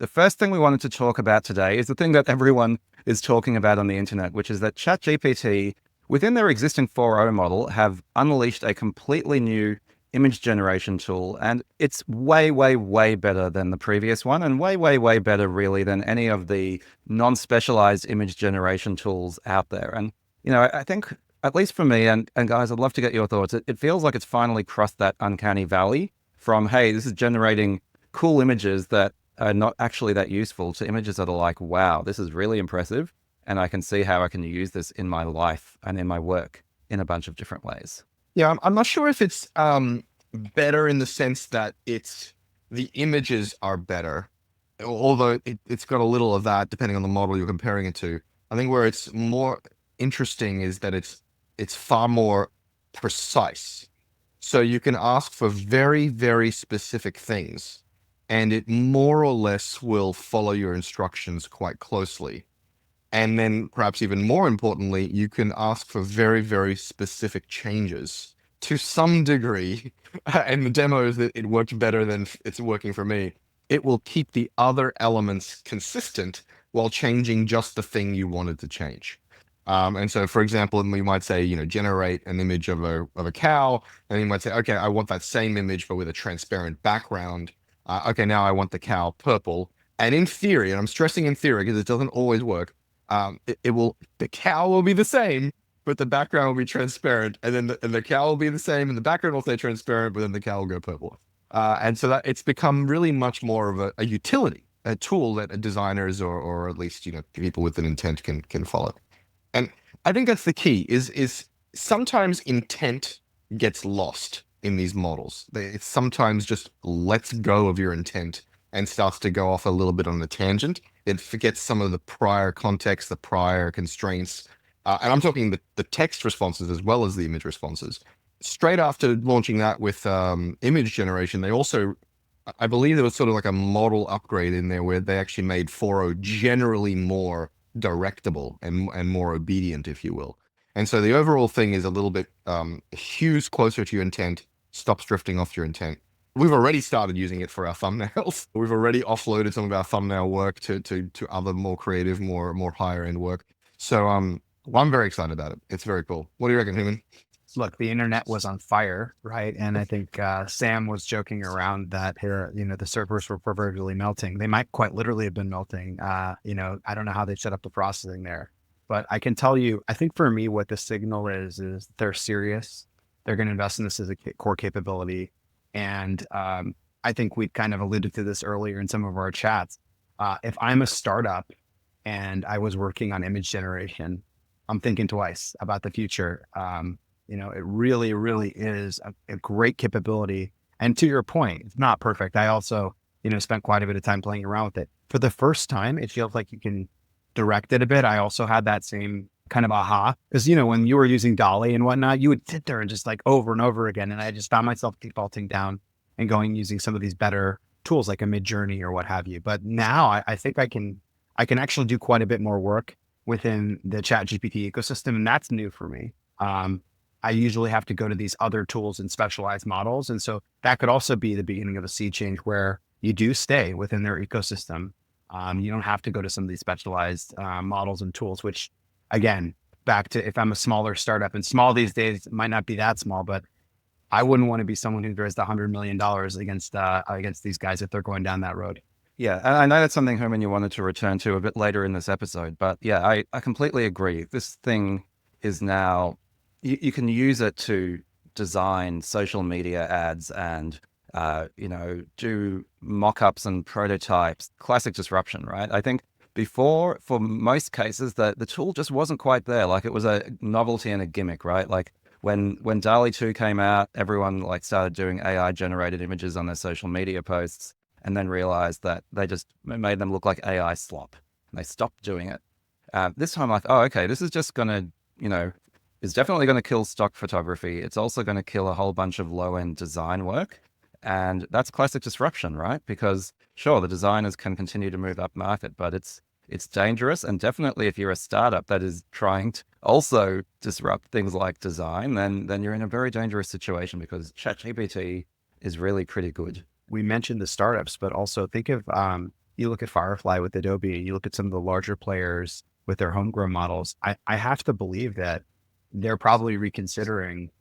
The first thing we wanted to talk about today is the thing that everyone is talking about on the internet, which is that ChatGPT, within their existing 4.0 model, have unleashed a completely new image generation tool. And it's way, way, way better than the previous one, and way, way, way better, really, than any of the non-specialized image generation tools out there. And, I think, at least for me, and guys, I'd love to get your thoughts. It feels like it's finally crossed that uncanny valley from, hey, this is generating cool images that are not actually that useful, to images that are like, wow, this is really impressive. And I can see how I can use this in my life and in my work in a bunch of different ways. Yeah, I'm not sure if it's better in the sense that the images are better, although it's got a little of that depending on the model you're comparing it to. I think where it's more interesting is that it's far more precise. So you can ask for very, very specific things, and it more or less will follow your instructions quite closely. And then perhaps even more importantly, you can ask for very, very specific changes to some degree. And the demo is that it worked better than it's working for me. It will keep the other elements consistent while changing just the thing you wanted to change. And so, for example, we might say, generate an image of a cow. And you might say, okay, I want that same image, but with a transparent background. Okay, now I want the cow purple. And in theory, and I'm stressing in theory because it doesn't always work, the cow will be the same, but the background will be transparent, and then the cow will be the same, and the background will stay transparent, but then the cow will go purple. And so that it's become really much more of a utility, a tool that designers or at least people with an intent can follow. And I think that's the key. Is sometimes intent gets lost in these models. It sometimes just lets go of your intent and starts to go off a little bit on a tangent. It forgets some of the prior context, the prior constraints. And I'm talking the text responses as well as the image responses. Straight after launching that with image generation, they also, I believe there was sort of like a model upgrade in there where they actually made 4.0 generally more directable and more obedient, if you will. And so the overall thing is a little bit hews closer to your intent, stops drifting off your intent. We've already started using it for our thumbnails. We've already offloaded some of our thumbnail work to other more creative, more higher end work. So well, I'm very excited about it. It's very cool. What do you reckon, Hooman? Look, the internet was on fire, right? And I think Sam was joking around that here, the servers were proverbially melting. They might quite literally have been melting. I don't know how they set up the processing there, but I can tell you, I think for me, what the signal is they're serious. They're going to invest in this as a core capability. And I think we kind of alluded to this earlier in some of our chats. If I'm a startup and I was working on image generation, I'm thinking twice about the future. It really, really is a great capability. And to your point, it's not perfect. I also, spent quite a bit of time playing around with it. For the first time, it feels like you can direct it a bit. I also had that same kind of aha, because when you were using Dolly and whatnot, you would sit there and just like over and over again, and I just found myself defaulting down and going using some of these better tools like a Midjourney or what have you. But now I think I can actually do quite a bit more work within the ChatGPT ecosystem, and that's new for me. I usually have to go to these other tools and specialized models, and so that could also be the beginning of a sea change where you do stay within their ecosystem. You don't have to go to some of these specialized models and tools, which, again, back to if I'm a smaller startup, and small these days might not be that small, but I wouldn't want to be someone who raised $100 million against these guys if they're going down that road. Yeah, and I know that's something, Herman, you wanted to return to a bit later in this episode, but yeah, I completely agree. This thing is now, you can use it to design social media ads and, do mock-ups and prototypes. Classic disruption, right? I think before, for most cases, the tool just wasn't quite there. Like, it was a novelty and a gimmick, right? Like when DALL-E 2 came out, everyone started doing AI generated images on their social media posts, and then realized that they just made them look like AI slop, and they stopped doing it. This time, like, oh, okay, this is just gonna, it's definitely going to kill stock photography. It's also going to kill a whole bunch of low-end design work. And that's classic disruption, right? Because sure, the designers can continue to move up market, but it's dangerous. And definitely if you're a startup that is trying to also disrupt things like design, then you're in a very dangerous situation, because ChatGPT is really pretty good. We mentioned the startups, but also think of you look at Firefly with Adobe, you look at some of the larger players with their homegrown models, I have to believe that they're probably reconsidering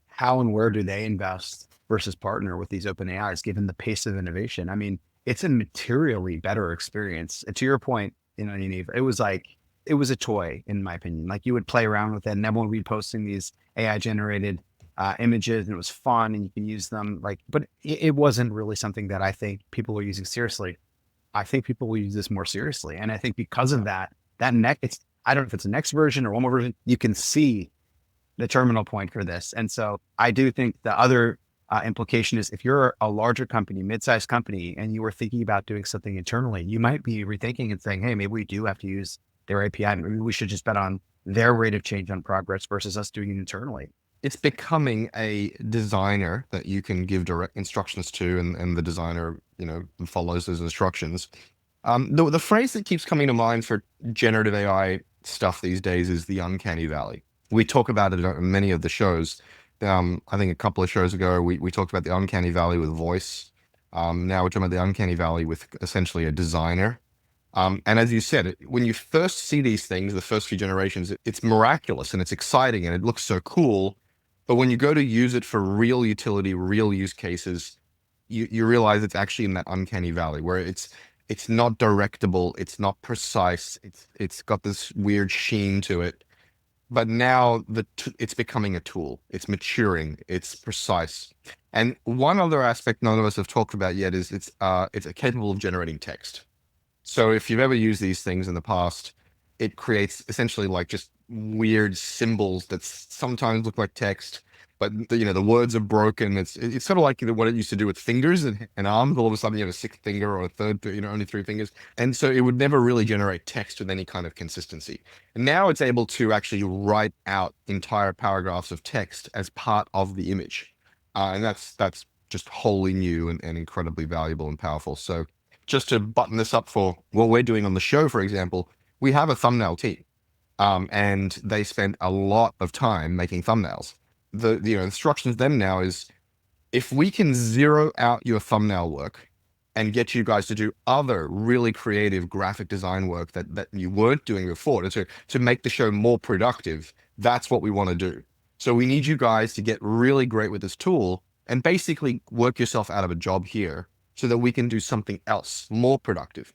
how and where do they invest versus partner with these open AIs, given the pace of innovation. I mean, it's a materially better experience. And to your point, Yaniv, it was a toy, in my opinion. Like you would play around with it, and everyone would be posting these AI generated images, and it was fun, and you can use them. But it wasn't really something that I think people are using seriously. I think people will use this more seriously, and I think because of that, it's I don't know if it's a next version or one more version. You can see the terminal point for this, and so I do think the other implication is if you're a larger company, mid-sized company, and you were thinking about doing something internally, you might be rethinking and saying, hey, maybe we do have to use their API. Maybe we should just bet on their rate of change on progress versus us doing it internally. It's becoming a designer that you can give direct instructions to, and the designer, follows those instructions. The phrase that keeps coming to mind for generative AI stuff these days is the uncanny valley. We talk about it on many of the shows. I think a couple of shows ago, we talked about the uncanny valley with voice. Now we're talking about the uncanny valley with essentially a designer. And as you said, when you first see these things, the first few generations, it's miraculous and it's exciting and it looks so cool. But when you go to use it for real utility, real use cases, you realize it's actually in that uncanny valley where it's not directable, it's not precise, it's got this weird sheen to it. But now it's becoming a tool. It's maturing. It's precise. And one other aspect none of us have talked about yet is it's capable of generating text. So if you've ever used these things in the past, it creates essentially like just weird symbols that sometimes look like text, but the words are broken. It's sort of like what it used to do with fingers and arms. All of a sudden you have a sixth finger or a third, only three fingers. And so it would never really generate text with any kind of consistency. And now it's able to actually write out entire paragraphs of text as part of the image. And that's just wholly new and incredibly valuable and powerful. So just to button this up for what we're doing on the show, for example, we have a thumbnail team, and they spend a lot of time making thumbnails. The instructions to them now is, if we can zero out your thumbnail work and get you guys to do other really creative graphic design work that you weren't doing before to make the show more productive, that's what we want to do. So we need you guys to get really great with this tool and basically work yourself out of a job here so that we can do something else more productive.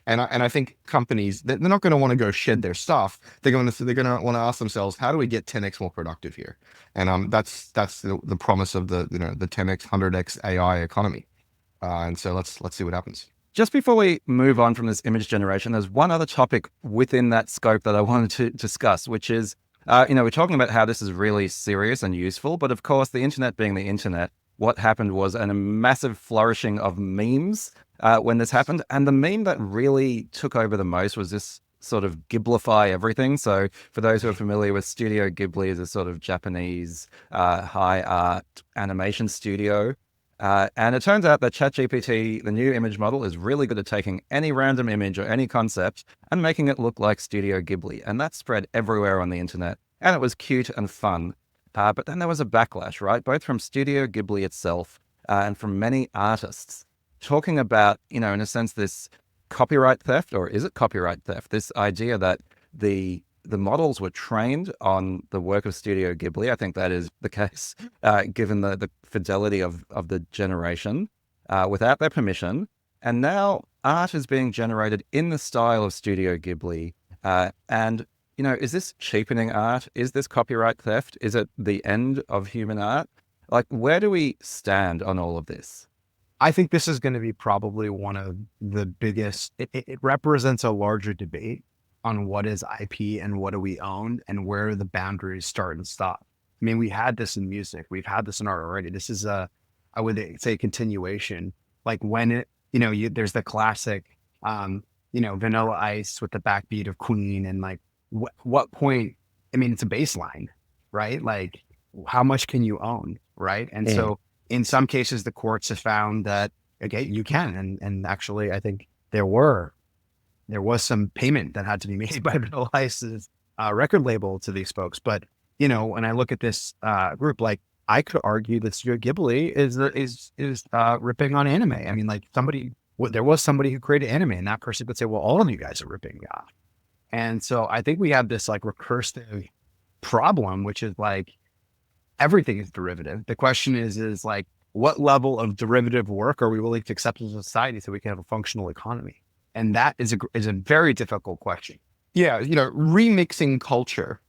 And I think companies, they're not going to want to go shed their stuff. They're going to want to ask themselves, how do we get 10x more productive here? And that's the promise of the 10x, 100x AI economy. And so let's see what happens. Just before we move on from this image generation, there's one other topic within that scope that I wanted to discuss, which is, we're talking about how this is really serious and useful, but of course, the internet being the internet, what happened was a massive flourishing of memes when this happened. And the meme that really took over the most was this sort of Ghiblify everything. So for those who are familiar with Studio Ghibli, is a sort of Japanese high art animation studio. And it turns out that ChatGPT, the new image model, is really good at taking any random image or any concept and making it look like Studio Ghibli. And that spread everywhere on the internet. And it was cute and fun. But then there was a backlash, right? Both from Studio Ghibli itself and from many artists talking about, in a sense, this copyright theft, or is it copyright theft? This idea that the models were trained on the work of Studio Ghibli. I think that is the case, given the fidelity of the generation, without their permission. And now art is being generated in the style of Studio Ghibli. And is this cheapening art? Is this copyright theft? Is it the end of human art? Like, where do we stand on all of this? I think this is going to be probably one of the biggest, it represents a larger debate on what is IP and what do we own and where the boundaries start and stop. I mean, we had this in music. We've had this in art already. This is I would say continuation. Like when there's the classic, Vanilla Ice with the backbeat of Queen and like, what point, I mean, it's a baseline, right? Like how much can you own, right? And so in some cases, the courts have found that, okay, you can. And actually, I think there was some payment that had to be made by Vanilla Ice's record label to these folks. But, when I look at this group, like I could argue that Studio Ghibli is ripping on anime. I mean, like somebody there was somebody who created anime, and that person could say, well, all of you guys are ripping me off. And so I think we have this like recursive problem, which is like everything is derivative. The question is like, what level of derivative work are we willing to accept as a society so we can have a functional economy? And that is a very difficult question. Yeah, remixing culture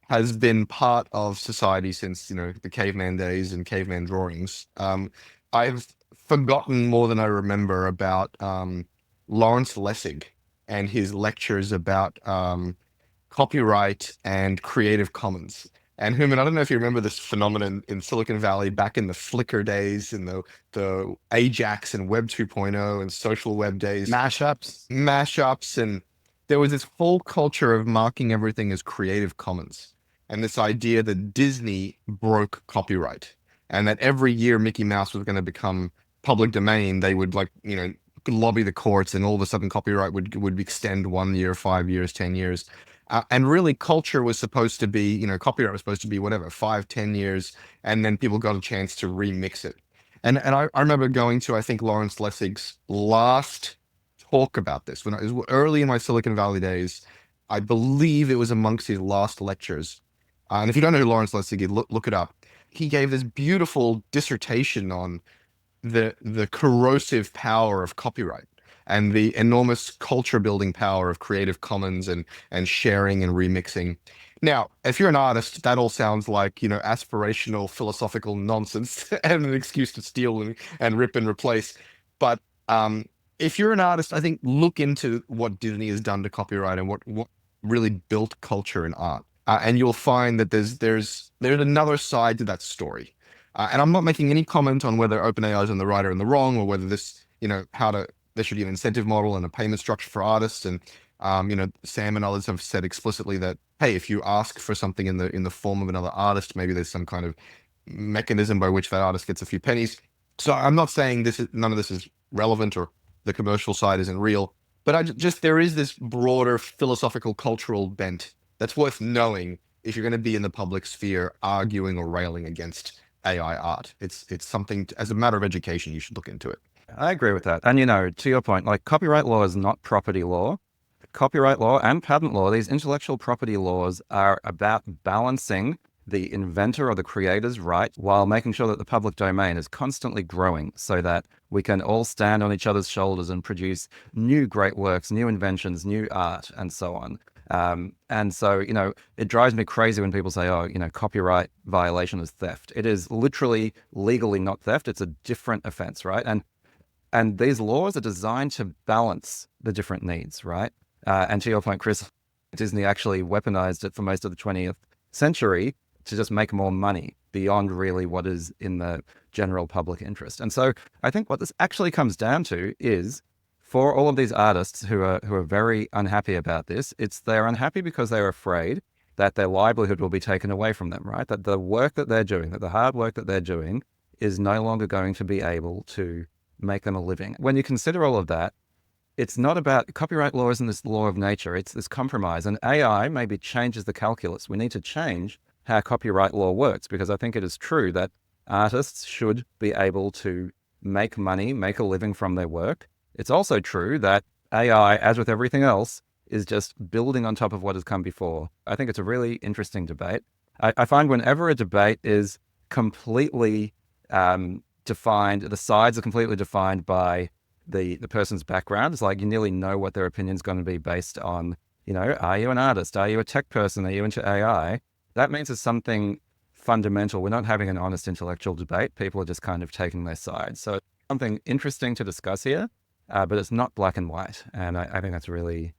has been part of society since, the caveman days and caveman drawings. I've forgotten more than I remember about Lawrence Lessig and his lectures about copyright and Creative Commons. And Hooman, I don't know if you remember this phenomenon in Silicon Valley back in the Flickr days, in the Ajax and Web 2.0 and social web days. Mashups. And there was this whole culture of marking everything as Creative Commons. And this idea that Disney broke copyright and that every year Mickey Mouse was going to become public domain, they would lobby the courts, and all of a sudden copyright would extend 1 year, 5 years, 10 years. And really culture was supposed to be, copyright was supposed to be whatever, 5, 10 years. And then people got a chance to remix it. And I remember going to, I think, Lawrence Lessig's last talk about this when I was early in my Silicon Valley days. I believe it was amongst his last lectures. And if you don't know who Lawrence Lessig is, look it up. He gave this beautiful dissertation on the corrosive power of copyright and the enormous culture building power of Creative Commons and sharing and remixing. Now, if you're an artist, that all sounds like, aspirational philosophical nonsense and an excuse to steal and rip and replace. But if you're an artist, I think look into what Disney has done to copyright and what really built culture in art. And you'll find that there's another side to that story. And I'm not making any comment on whether OpenAI is in the right or in the wrong, or whether this, there should be an incentive model and a payment structure for artists. And, Sam and others have said explicitly that, hey, if you ask for something in the form of another artist, maybe there's some kind of mechanism by which that artist gets a few pennies. So I'm not saying none of this is relevant or the commercial side isn't real, but there is this broader philosophical cultural bent that's worth knowing if you're going to be in the public sphere arguing or railing against AI art. It's something, as a matter of education, you should look into it. I agree with that. And, to your point, like copyright law is not property law. Copyright law and patent law, these intellectual property laws are about balancing the inventor or the creator's right while making sure that the public domain is constantly growing so that we can all stand on each other's shoulders and produce new great works, new inventions, new art, and so on. And so, it drives me crazy when people say, copyright violation is theft. It is literally legally not theft. It's a different offense, right? And these laws are designed to balance the different needs, right? And to your point, Chris, Disney actually weaponized it for most of the 20th century to just make more money beyond really what is in the general public interest. And so I think what this actually comes down to is, for all of these artists who are very unhappy about this, they're unhappy because they're afraid that their livelihood will be taken away from them, right? That the work that they're doing, that the hard work that they're doing is no longer going to be able to make them a living. When you consider all of that, it's not about, copyright law isn't this law of nature, it's this compromise. And AI maybe changes the calculus. We need to change how copyright law works, because I think it is true that artists should be able to make money, make a living from their work. It's also true that AI, as with everything else, is just building on top of what has come before. I think it's a really interesting debate. I find whenever a debate is completely defined, the sides are completely defined by the person's background. It's like you nearly know what their opinion's going to be based on, are you an artist? Are you a tech person? Are you into AI? That means there's something fundamental. We're not having an honest intellectual debate. People are just kind of taking their side. So it's something interesting to discuss here. But it's not black and white. And I think that's really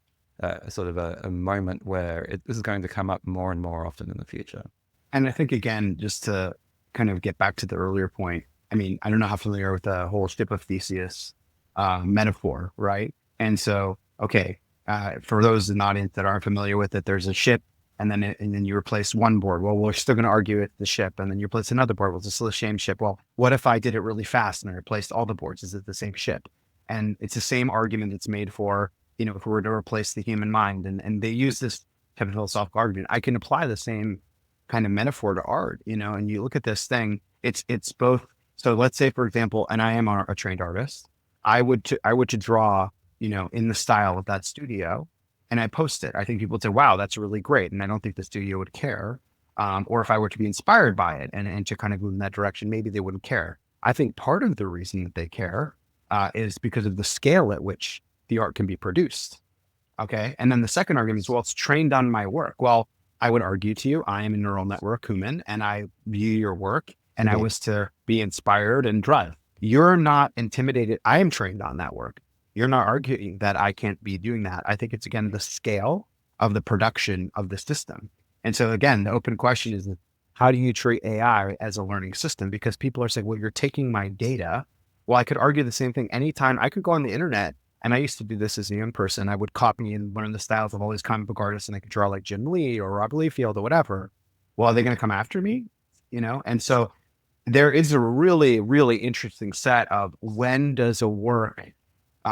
sort of a moment where this is going to come up more and more often in the future. And I think, again, just to kind of get back to the earlier point, I mean, I don't know how familiar with the whole ship of Theseus metaphor, right? And so, for those in the audience that aren't familiar with it, there's a ship, and then you replace one board. Well, we're still going to argue it's the ship, and then you replace another board. Well, it's still the same ship. Well, what if I did it really fast and I replaced all the boards? Is it the same ship? And it's the same argument that's made for, if we were to replace the human mind. And they use this type of philosophical argument. I can apply the same kind of metaphor to art, and you look at this thing, it's both. So let's say, for example, and I am a trained artist. I would to draw, in the style of that studio, and I post it. I think people would say, "Wow, that's really great," and I don't think the studio would care. Or if I were to be inspired by it and to kind of move in that direction, maybe they wouldn't care. I think part of the reason that they care is because of the scale at which the art can be produced. Okay. And then the second argument is, well, it's trained on my work. Well, I would argue to you, I am a neural network, Hooman, and I view your work and I was to be inspired and drive. You're not intimidated. I am trained on that work. You're not arguing that I can't be doing that. I think it's, again, the scale of the production of the system. And so, again, the open question is, how do you treat AI as a learning system? Because people are saying, well, you're taking my data. Well, I could argue the same thing anytime. I could go on the internet, and I used to do this as a young person. I would copy and learn the styles of all these comic book artists, and I could draw like Jim Lee or Rob Liefeld or whatever. Well, are they going to come after me? And so there is a really, really interesting set of when does a work,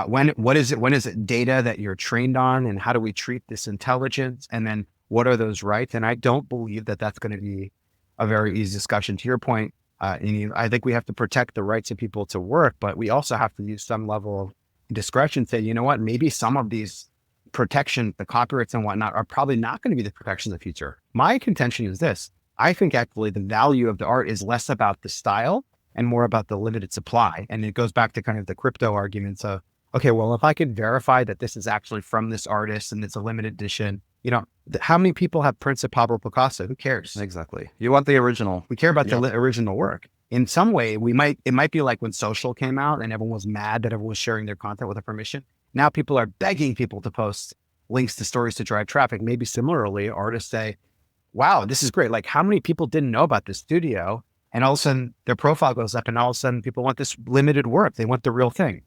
what is it? When is it data that you're trained on, and how do we treat this intelligence? And then what are those rights? And I don't believe that that's going to be a very easy discussion. To your point, I think we have to protect the rights of people to work, but we also have to use some level of discretion. Say, you know what, maybe some of these protection, the copyrights and whatnot, are probably not going to be the protection of the future. My contention is this. I think actually the value of the art is less about the style and more about the limited supply. And it goes back to kind of the crypto arguments of, okay, well, if I could verify that this is actually from this artist and it's a limited edition, how many people have prints of Pablo Picasso? Who cares? Exactly. You want the original. We care about the original work. In some way, it might be like when social came out and everyone was mad that everyone was sharing their content without permission. Now people are begging people to post links to stories to drive traffic. Maybe similarly, artists say, wow, this is great. Like, how many people didn't know about this studio? And all of a sudden their profile goes up and all of a sudden people want this limited work. They want the real thing.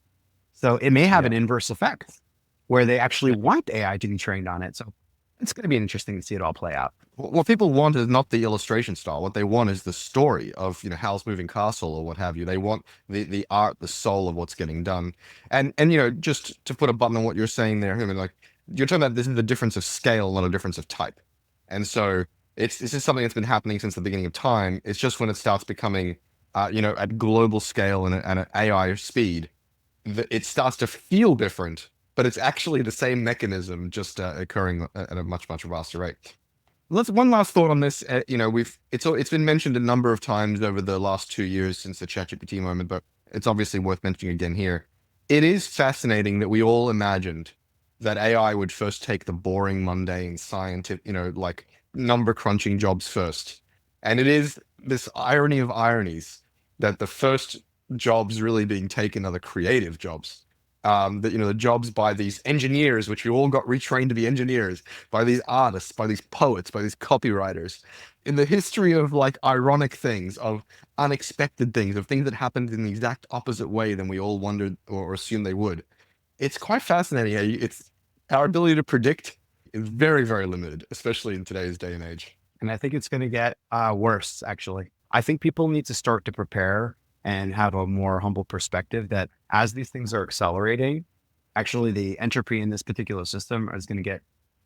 So it may have an inverse effect where they actually want AI to be trained on it. So it's going to be interesting to see it all play out. What people want is not the illustration style. What they want is the story of, Hal's Moving Castle or what have you. They want the art, the soul of what's getting done. And just to put a button on what you're saying there, like you're talking about, this is the difference of scale, not a difference of type. And so this is something that's been happening since the beginning of time. It's just when it starts becoming, at global scale and at AI speed, it starts to feel different, but it's actually the same mechanism, just occurring at a much, much faster rate. One last thought on this. It's been mentioned a number of times over the last 2 years since the ChatGPT moment, but it's obviously worth mentioning again here. It is fascinating that we all imagined that AI would first take the boring, mundane, scientific, like number crunching jobs first. And it is this irony of ironies that the first jobs really being taken are the creative jobs. The jobs by these engineers, which we all got retrained to be engineers, by these artists, by these poets, by these copywriters. In the history of like ironic things, of unexpected things, of things that happened in the exact opposite way than we all wondered or assumed they would. It's quite fascinating. It's our ability to predict is very, very limited, especially in today's day and age. And I think it's going to get worse, actually. I think people need to start to prepare and have a more humble perspective that as these things are accelerating, actually the entropy in this particular system is going to get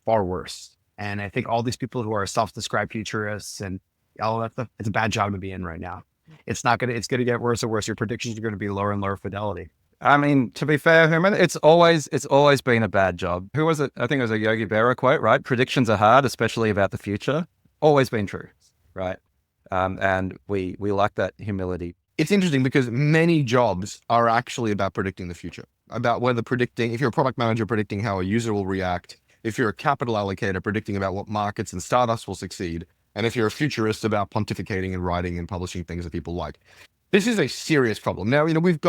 far worse. And I think all these people who are self-described futurists and all that stuff, it's a bad job to be in right now. It's going to get worse and worse. Your predictions are going to be lower and lower fidelity. I mean, to be fair, Hooman, it's always been a bad job. Who was it? I think it was a Yogi Berra quote, right? Predictions are hard, especially about the future. Always been true, right? And we like that humility. It's interesting because many jobs are actually about predicting the future, about if you're a product manager, predicting how a user will react. If you're a capital allocator, predicting about what markets and startups will succeed. And if you're a futurist, about pontificating and writing and publishing things that people like. This is a serious problem. Now, we've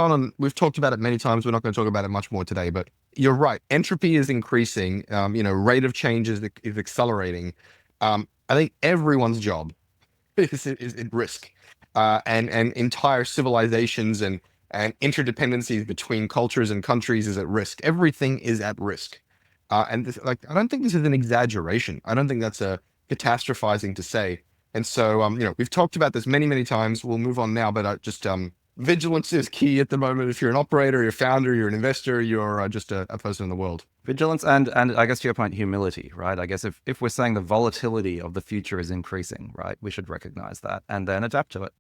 talked about it many times. We're not going to talk about it much more today, but you're right. Entropy is increasing. Rate of change is accelerating. I think everyone's job is at risk. And entire civilizations and interdependencies between cultures and countries is at risk. Everything is at risk. I don't think this is an exaggeration. I don't think that's a catastrophizing to say. And so, we've talked about this many, many times. We'll move on now, but vigilance is key at the moment. If you're an operator, you're a founder, you're an investor, you're just a person in the world. Vigilance and I guess to your point, humility, right? I guess if we're saying the volatility of the future is increasing, right, we should recognize that and then adapt to it.